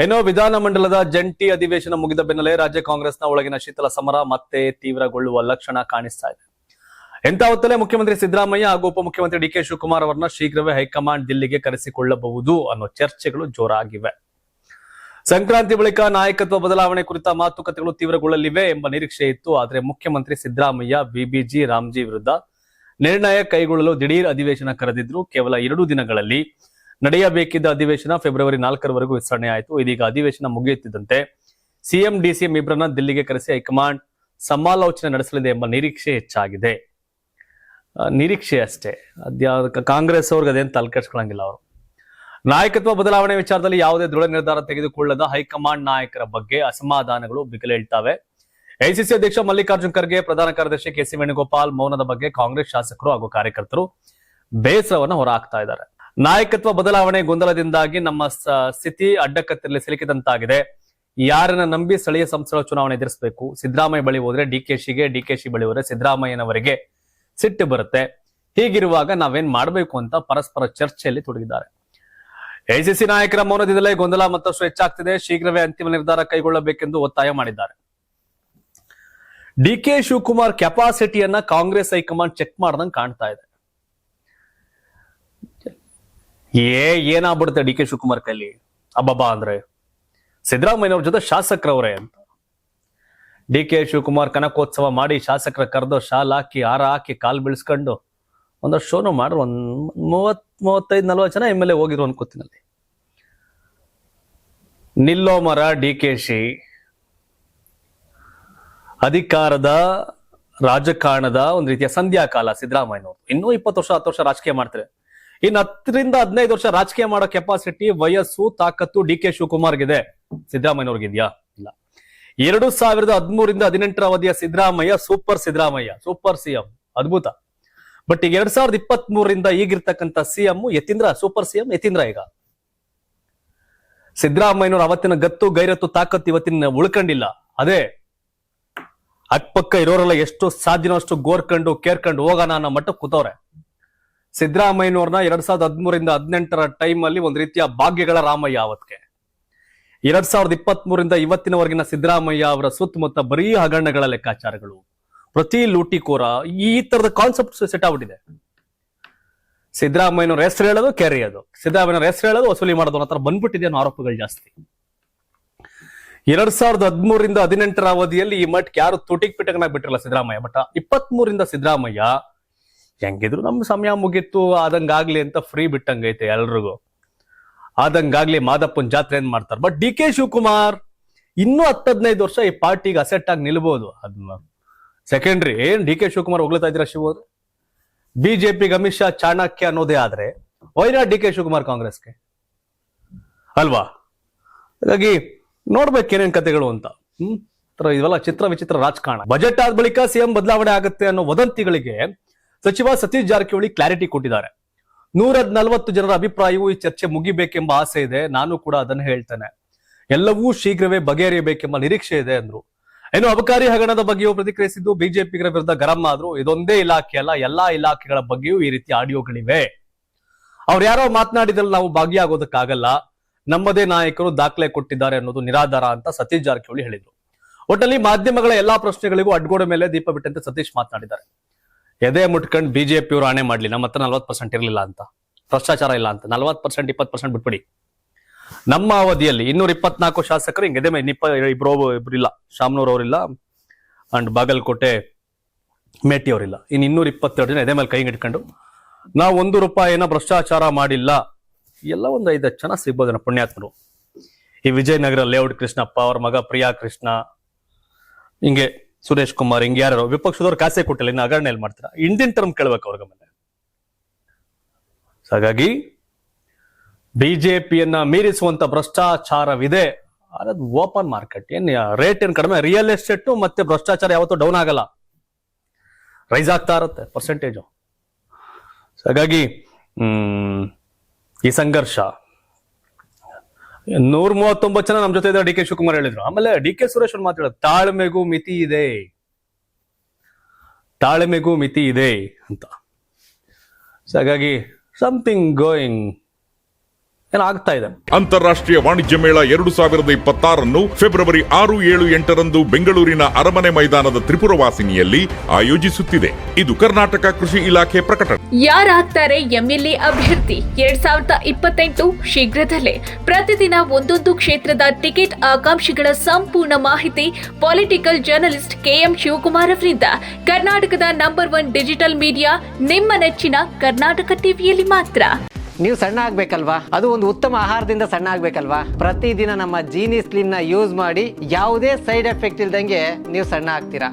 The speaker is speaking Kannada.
ಏನೋ ವಿಧಾನಮಂಡಲದ ಜಂಟಿ ಅಧಿವೇಶನ ಮುಗಿದ ಬೆನ್ನಲ್ಲೇ ರಾಜ್ಯ ಕಾಂಗ್ರೆಸ್ನ ಒಳಗಿನ ಶೀತಲ ಸಮರ ಮತ್ತೆ ತೀವ್ರಗೊಳ್ಳುವ ಲಕ್ಷಣ ಕಾಣಿಸ್ತಾ ಇದೆ. ಎಂತ ಹೊತ್ತಲ್ಲೇ ಮುಖ್ಯಮಂತ್ರಿ ಸಿದ್ದರಾಮಯ್ಯ ಹಾಗೂ ಉಪಮುಖ್ಯಮಂತ್ರಿ ಡಿಕೆ ಶಿವಕುಮಾರ್ ಅವರನ್ನ ಶೀಘ್ರವೇ ಹೈಕಮಾಂಡ್ ದಿಲ್ಲಿಗೆ ಕರೆಸಿಕೊಳ್ಳಬಹುದು ಅನ್ನೋ ಚರ್ಚೆಗಳು ಜೋರಾಗಿವೆ. ಸಂಕ್ರಾಂತಿ ಬಳಿಕ ನಾಯಕತ್ವ ಬದಲಾವಣೆ ಕುರಿತ ಮಾತುಕತೆಗಳು ತೀವ್ರಗೊಳ್ಳಲಿವೆ ಎಂಬ ನಿರೀಕ್ಷೆ ಇತ್ತು. ಆದರೆ ಮುಖ್ಯಮಂತ್ರಿ ಸಿದ್ದರಾಮಯ್ಯ ಬಿಬಿಜಿ ರಾಮ್ಜಿ ವಿರುದ್ಧ ನಿರ್ಣಯ ಕೈಗೊಳ್ಳಲು ದಿಢೀರ್ ಅಧಿವೇಶನ ಕರೆದಿದ್ರು. ಕೇವಲ 2 ದಿನಗಳಲ್ಲಿ ನಡೆಯಬೇಕಿದ್ದ ಅಧಿವೇಶನ ಫೆಬ್ರವರಿ 4ರವರೆಗೂ ವಿಸ್ತರಣೆ ಆಯಿತು. ಇದೀಗ ಅಧಿವೇಶನ ಮುಗಿಯುತ್ತಿದ್ದಂತೆ ಸಿಎಂ ಡಿಸಿಎಂ ಇಬ್ಬರನ್ನ ದಿಲ್ಲಿಗೆ ಕರೆಸಿ ಹೈಕಮಾಂಡ್ ಸಮಾಲೋಚನೆ ನಡೆಸಲಿದೆ ಎಂಬ ನಿರೀಕ್ಷೆ ಹೆಚ್ಚಾಗಿದೆ. ನಿರೀಕ್ಷೆ ಅಷ್ಟೇ, ಕಾಂಗ್ರೆಸ್ ಅವ್ರಿಗೆ ಅದೇನು ತಲೆ ಕೆಡಿಸ್ಕೊಳ್ಳಂಗಿಲ್ಲ. ಅವರು ನಾಯಕತ್ವ ಬದಲಾವಣೆ ವಿಚಾರದಲ್ಲಿ ಯಾವುದೇ ದೃಢ ನಿರ್ಧಾರ ತೆಗೆದುಕೊಳ್ಳದ ಹೈಕಮಾಂಡ್ ನಾಯಕರ ಬಗ್ಗೆ ಅಸಮಾಧಾನಗಳು ಬಿಗಲೇಳ್ತಾವೆ. ಎಐಸಿಸಿ ಅಧ್ಯಕ್ಷ ಮಲ್ಲಿಕಾರ್ಜುನ್ ಖರ್ಗೆ, ಪ್ರಧಾನ ಕಾರ್ಯದರ್ಶಿ ಕೆಸಿ ವೇಣುಗೋಪಾಲ್ ಮೌನದ ಬಗ್ಗೆ ಕಾಂಗ್ರೆಸ್ ಶಾಸಕರು ಹಾಗೂ ಕಾರ್ಯಕರ್ತರು ಬೇಸರವನ್ನು ಹೊರಹಾಕ್ತಾ ಇದ್ದಾರೆ. ನಾಯಕತ್ವ ಬದಲಾವಣೆ ಗೊಂದಲದಿಂದಾಗಿ ನಮ್ಮ ಸ್ಥಿತಿ ಅಡ್ಡಕತ್ತರಲ್ಲಿ ಸಿಲುಕಿದಂತಾಗಿದೆ. ಯಾರನ್ನ ನಂಬಿ ಸ್ಥಳೀಯ ಸಂಸ್ಥೆಗಳ ಚುನಾವಣೆ ಎದುರಿಸಬೇಕು? ಸಿದ್ದರಾಮಯ್ಯ ಬಳಿ ಹೋದ್ರೆ ಡಿಕೆಶಿ ಬಳಿ ಹೋದ್ರೆ ಸಿದ್ದರಾಮಯ್ಯನವರಿಗೆ ಸಿಟ್ಟು ಬರುತ್ತೆ. ಹೀಗಿರುವಾಗ ನಾವೇನ್ ಮಾಡಬೇಕು ಅಂತ ಪರಸ್ಪರ ಚರ್ಚೆಯಲ್ಲಿ ತೊಡಗಿದ್ದಾರೆ. ಎಐಸಿಸಿ ನಾಯಕರ ಮೌನದಿಂದಲೇ ಗೊಂದಲ ಮತ್ತಷ್ಟು ಹೆಚ್ಚಾಗ್ತಿದೆ. ಶೀಘ್ರವೇ ಅಂತಿಮ ನಿರ್ಧಾರ ಕೈಗೊಳ್ಳಬೇಕೆಂದು ಒತ್ತಾಯ ಮಾಡಿದ್ದಾರೆ. ಡಿಕೆ ಶಿವಕುಮಾರ್ ಕೆಪಾಸಿಟಿಯನ್ನ ಕಾಂಗ್ರೆಸ್ ಹೈಕಮಾಂಡ್ ಚೆಕ್ ಮಾಡ್ದಂಗೆ ಕಾಣ್ತಾ ಇದೆ. ಏನಾಗ್ಬಿಡುತ್ತೆ ಡಿಕೆ ಶಿವಕುಮಾರ್ ಕೈಲಿ ಅಬ್ಬಬ್ಬಾ ಅಂದ್ರೆ ಸಿದ್ದರಾಮಯ್ಯನವ್ರ ಜೊತೆ ಶಾಸಕರವರೇ ಅಂತ. ಡಿಕೆ ಶಿವಕುಮಾರ್ ಕನಕೋತ್ಸವ ಮಾಡಿ ಶಾಸಕರ ಕರೆದು ಶಾಲ್ ಹಾಕಿ ಹಾರ ಹಾಕಿ ಕಾಲ್ ಬೀಳ್ಸ್ಕೊಂಡು ಒಂದಷ್ಟು ಶೋನು ಮಾಡ್ರು. 35-40 ಜನ MLA ಹೋಗಿದ್ರು ಅನ್ಕೋತಿನಲ್ಲಿ. ನಿಲ್ಲೋ ಮರ ಡಿಕೆಶಿ ಅಧಿಕಾರದ ರಾಜಕಾರಣದ ಒಂದು ರೀತಿಯ ಸಂಧ್ಯಾಕಾಲ ಸಿದ್ದರಾಮಯ್ಯನವರು. ಇನ್ನೂ 20 ವರ್ಷ 10 ವರ್ಷ ರಾಜಕೀಯ ಮಾಡ್ತಾರೆ. ಇನ್ನು 10ರಿಂದ 15 ವರ್ಷ ರಾಜಕೀಯ ಮಾಡೋ ಕೆಪಾಸಿಟಿ, ವಯಸ್ಸು, ತಾಕತ್ತು ಡಿಕೆ ಶಿವಕುಮಾರ್ಗಿದೆ. ಸಿದ್ದರಾಮಯ್ಯನವ್ರಿಗಿದ್ಯಾ? ಇಲ್ಲ. 2013ರಿಂದ 18ರ ಅವಧಿಯ ಸಿದ್ದರಾಮಯ್ಯ ಸೂಪರ್ ಸಿಎಂ, ಅದ್ಭುತ. ಬಟ್ ಈಗ 2023ರಿಂದ ಈಗಿರ್ತಕ್ಕಂಥ CM Yathindra, super CM Yathindra. ಈಗ ಸಿದ್ದರಾಮಯ್ಯನವ್ರ ಅವತ್ತಿನ ಗತ್ತು ಗೈರತ್ತು ತಾಕತ್ತು ಇವತ್ತಿನ ಉಳ್ಕೊಂಡಿಲ್ಲ. ಅದೇ ಅಕ್ಕಪಕ್ಕ ಇರೋರೆಲ್ಲ ಎಷ್ಟು ಸಾಧ್ಯನೋ ಅಷ್ಟು ಗೋರ್ಕೊಂಡು ಕೇರ್ಕೊಂಡು ಹೋಗೋಣ ಅನ್ನೋ ಮಟ್ಟಕ್ಕೆ ಕೂತವ್ರೆ. ಸಿದ್ದರಾಮಯ್ಯನವ್ರನ್ನ 2013ರಿಂದ 18ರ ಟೈಮ್ ಅಲ್ಲಿ ಒಂದ್ ರೀತಿಯ ಭಾಗ್ಯಗಳ ರಾಮಯ್ಯ. ಅವತ್ಗೆ 2023ರಿಂದ ಇವತ್ತಿನವರೆಗಿನ ಸಿದ್ದರಾಮಯ್ಯ ಅವರ ಸುತ್ತಮುತ್ತ ಬರೀ ಹಗರಣಗಳ ಲೆಕ್ಕಾಚಾರಗಳು, ಪ್ರತಿ ಲೂಟಿಕೋರ, ಈ ತರದ ಕಾನ್ಸೆಪ್ಟ್ ಸೆಟ್ ಆಗ್ಬಿಟ್ಟಿದೆ. ಸಿದ್ದರಾಮಯ್ಯನವ್ರ ಹೆಸರು ಹೇಳೋದು ಕೆರೆಯೋದು, ಸಿದ್ದರಾಮಯ್ಯನವ್ರ ಹೆಸರು ಹೇಳೋದು ವಸೂಲಿ ಮಾಡೋದು ಅನ್ನೋ ತರ ಬಂದ್ಬಿಟ್ಟಿದೆ ಅನ್ನೋ ಆರೋಪಗಳು ಜಾಸ್ತಿ. 2013ರಿಂದ 18ರ ಅವಧಿಯಲ್ಲಿ ಈ ಮಟ್ಟ ಯಾರು ತುಟಿಕ್ ಪಿಟಕನಾಗಿ ಬಿಟ್ಟಿರಲ್ಲ ಸಿದ್ದರಾಮಯ್ಯ. ಬಟ್ 23ರಿಂದ ಸಿದ್ದರಾಮಯ್ಯ ಹೆಂಗಿದ್ರು ನಮ್ಮ ಸಮಯ ಮುಗಿತ್ತು ಆದಂಗಾಗ್ಲಿ ಅಂತ ಫ್ರೀ ಬಿಟ್ಟಂಗೈತೆ ಎಲ್ರಿಗೂ. ಆದಂಗಾಗ್ಲಿ ಮಾದಪ್ಪನ್ ಜಾತ್ರೆ ಏನ್ ಮಾಡ್ತಾರೆ. ಬಟ್ ಡಿಕೆ ಶಿವಕುಮಾರ್ ಇನ್ನೂ 10-15 ವರ್ಷ ಈ ಪಾರ್ಟಿಗೆ ಅಸೆಟ್ ಆಗಿ ನಿಲ್ಬಹುದು. ಅದನ್ನ ಸೆಕೆಂಡ್ರಿ. ಏನ್ ಡಿಕೆ ಶಿವಕುಮಾರ್ ಹೋಗ್ಲತಾ ಇದ್ದೀರಾ ಶಿವ? ಬಿಜೆಪಿಗೆ ಅಮಿತ್ ಶಾ ಚಾಣಕ್ಯ ಅನ್ನೋದೇ ಆದ್ರೆ ವೈನಾಡ್ ಡಿಕೆ ಶಿವಕುಮಾರ್ ಕಾಂಗ್ರೆಸ್ಗೆ ಅಲ್ವಾ? ಹಾಗಾಗಿ ನೋಡ್ಬೇಕೇನೇನ್ ಕತೆಗಳು ಅಂತ. ಇವೆಲ್ಲ ಚಿತ್ರ ವಿಚಿತ್ರ ರಾಜಕಾರಣ. ಬಜೆಟ್ ಆದ ಬಳಿಕ ಸಿಎಂ ಬದಲಾವಣೆ ಆಗುತ್ತೆ ಅನ್ನೋ ವದಂತಿಗಳಿಗೆ ಸಚಿವ ಸತೀಶ್ ಜಾರಕಿಹೊಳಿ ಕ್ಲಾರಿಟಿ ಕೊಟ್ಟಿದ್ದಾರೆ. 140 ಜನರ ಅಭಿಪ್ರಾಯವೂ ಈ ಚರ್ಚೆ ಮುಗಿಬೇಕೆಂಬ ಆಸೆ ಇದೆ. ನಾನು ಕೂಡ ಅದನ್ನು ಹೇಳ್ತೇನೆ. ಎಲ್ಲವೂ ಶೀಘ್ರವೇ ಬಗೆಹರಿಯಬೇಕೆಂಬ ನಿರೀಕ್ಷೆ ಇದೆ ಅಂದ್ರು. ಇನ್ನು ಅಬಕಾರಿ ಹಗರಣದ ಬಗ್ಗೆಯೂ ಪ್ರತಿಕ್ರಿಯಿಸಿದ್ದು ಬಿಜೆಪಿಗರ ವಿರುದ್ಧ ಗರಂ ಆದ್ರು. ಇದೊಂದೇ ಇಲಾಖೆ ಅಲ್ಲ, ಎಲ್ಲಾ ಇಲಾಖೆಗಳ ಬಗ್ಗೆಯೂ ಈ ರೀತಿ ಆಡಿಯೋಗಳಿವೆ. ಅವ್ರು ಯಾರೋ ಮಾತನಾಡಿದ್ರಲ್ಲಿ ನಾವು ಭಾಗಿಯಾಗೋದಕ್ಕಾಗಲ್ಲ. ನಮ್ಮದೇ ನಾಯಕರು ದಾಖಲೆ ಕೊಟ್ಟಿದ್ದಾರೆ ಅನ್ನೋದು ನಿರಾಧಾರ ಅಂತ ಸತೀಶ್ ಜಾರಕಿಹೊಳಿ ಹೇಳಿದ್ರು. ಒಟ್ಟಲ್ಲಿ ಮಾಧ್ಯಮಗಳ ಎಲ್ಲಾ ಪ್ರಶ್ನೆಗಳಿಗೂ ಅಡ್ಗೋಡೆ ಮೇಲೆ ದೀಪ ಬಿಟ್ಟಂತೆ ಸತೀಶ್ ಮಾತನಾಡಿದ್ದಾರೆ. ಎದೆ ಮುಟ್ಕೊಂಡು ಬಿಜೆಪಿಯವರು ಆಣೆ ಮಾಡ್ಲಿ ನಮ್ಮ ಹತ್ರ 40% ಇರಲಿಲ್ಲ ಅಂತ, ಭ್ರಷ್ಟಾಚಾರ ಇಲ್ಲ ಅಂತ. 40% 20% ಬಿಟ್ಬಿಡಿ. ನಮ್ಮ ಅವಧಿಯಲ್ಲಿ 224 ಶಾಸಕರು ಹಿಂಗೆ ಎದೆ ಮೇಲೆ ಇಬ್ರಿಲ್ಲ. ಶಾಮನೂರ್ ಅವರಿಲ್ಲ ಅಂಡ್ ಬಾಗಲಕೋಟೆ ಮೇಟಿ ಅವರಿಲ್ಲ. ಇನ್ನು 222 ಜನ ಎದೆ ಮೇಲೆ ಕೈ ಇಟ್ಕೊಂಡು ನಾವು 1 ರೂಪಾಯಿನ ಭ್ರಷ್ಟಾಚಾರ ಮಾಡಿಲ್ಲ. ಎಲ್ಲ ಒಂದು 5 ಜನ ಸಿಗ್ಬೋದನ್ನ ಪುಣ್ಯಾತ್ಮರು. ಈ ವಿಜಯನಗರ ಲೇಔಟ್ ಕೃಷ್ಣಪ್ಪ, ಅವ್ರ ಮಗ ಪ್ರಿಯಾ ಕೃಷ್ಣ, ಹಿಂಗೆ ಸುರೇಶ್ ಕುಮಾರ್, ಹಿಂಗೆ ಯಾರು ವಿಪಕ್ಷದವ್ರು ಕಾಸೆ ಕೊಟ್ಟಿಲ್ಲ. ಇನ್ನು ಹಗರಣ ಎಲ್ಲಿ ಮಾಡ್ತೀರಾ? ಇಂಡಿಯನ್ ಟರ್ಮ್ ಕೇಳ್ಬೇಕು ಅವ್ರಿಗೆ ಮೇಲೆ. ಹಾಗಾಗಿ ಬಿಜೆಪಿಯನ್ನ ಮೀರಿಸುವಂತ ಭ್ರಷ್ಟಾಚಾರವಿದೆ. ಅದು ಓಪನ್ ಮಾರ್ಕೆಟ್. ರೇಟ್ ಏನ್ ಕಡಿಮೆ. ರಿಯಲ್ ಎಸ್ಟೇಟ್ ಮತ್ತೆ ಭ್ರಷ್ಟಾಚಾರ ಯಾವತ್ತೂ ಡೌನ್ ಆಗಲ್ಲ, ರೈಸ್ ಆಗ್ತಾ ಇರುತ್ತೆ ಪರ್ಸೆಂಟೇಜು. ಹಾಗಾಗಿ ಈ ಸಂಘರ್ಷ 139 ಜನ ನಮ್ಮ ಜೊತೆ ಇದ್ದಾರೆ. ಡಿ ಕೆ ಶಿವಕುಮಾರ್ ಹೇಳಿದ್ರು. ಆಮೇಲೆ ಡಿ ಕೆ ಸುರೇಶ್ ಅವ್ರು ಮಾತಾಡೋದು ತಾಳ್ಮೆಗೂ ಮಿತಿ ಇದೆ ಅಂತ. ಹಾಗಾಗಿ ಸಮಥಿಂಗ್ ಗೋಯಿಂಗ್ ಏನಾಗ್ತಾ ಇದೆ. ಅಂತಾರಾಷ್ಟ್ರೀಯ ವಾಣಿಜ್ಯ ಮೇಳ 2026 ಫೆಬ್ರವರಿ 6, 7, 8ರಂದು ಬೆಂಗಳೂರಿನ ಅರಮನೆ ಮೈದಾನದ ತ್ರಿಪುರವಾಸಿನಿಯಲ್ಲಿ ಆಯೋಜಿಸುತ್ತಿದೆ. ಇದು ಕರ್ನಾಟಕ ಕೃಷಿ ಇಲಾಖೆ ಪ್ರಕಟಣೆ. ಯಾರಾಗ್ತಾರೆ ಎಂಎಲ್ಎ ಅಭ್ಯರ್ಥಿ 2028 ಶೀಘ್ರದಲ್ಲೇ. ಪ್ರತಿದಿನ ಒಂದೊಂದು ಕ್ಷೇತ್ರದ ಟಿಕೆಟ್ ಆಕಾಂಕ್ಷಿಗಳ ಸಂಪೂರ್ಣ ಮಾಹಿತಿ ಪೊಲಿಟಿಕಲ್ ಜರ್ನಲಿಸ್ಟ್ KM ಶಿವಕುಮಾರ್ ಅವರಿಂದ. ಕರ್ನಾಟಕದ ನಂಬರ್ 1 ಡಿಜಿಟಲ್ ಮೀಡಿಯಾ ನಿಮ್ಮ ನೆಚ್ಚಿನ ಕರ್ನಾಟಕ ಟಿವಿಯಲ್ಲಿ ಮಾತ್ರ. ನೀವು ಸಣ್ಣ ಆಗ್ಬೇಕಲ್ವಾ? ಅದು ಒಂದು ಉತ್ತಮ ಆಹಾರದಿಂದ ಸಣ್ಣ ಆಗ್ಬೇಕಲ್ವಾ? ಪ್ರತಿದಿನ ನಮ್ಮ ಜೀನಿ ಸ್ಲಿಮ್ ನ ಯೂಸ್ ಮಾಡಿ ಯಾವುದೇ ಸೈಡ್ ಎಫೆಕ್ಟ್ ಇಲ್ದಂಗೆ ನೀವು ಸಣ್ಣ ಆಗ್ತೀರಾ.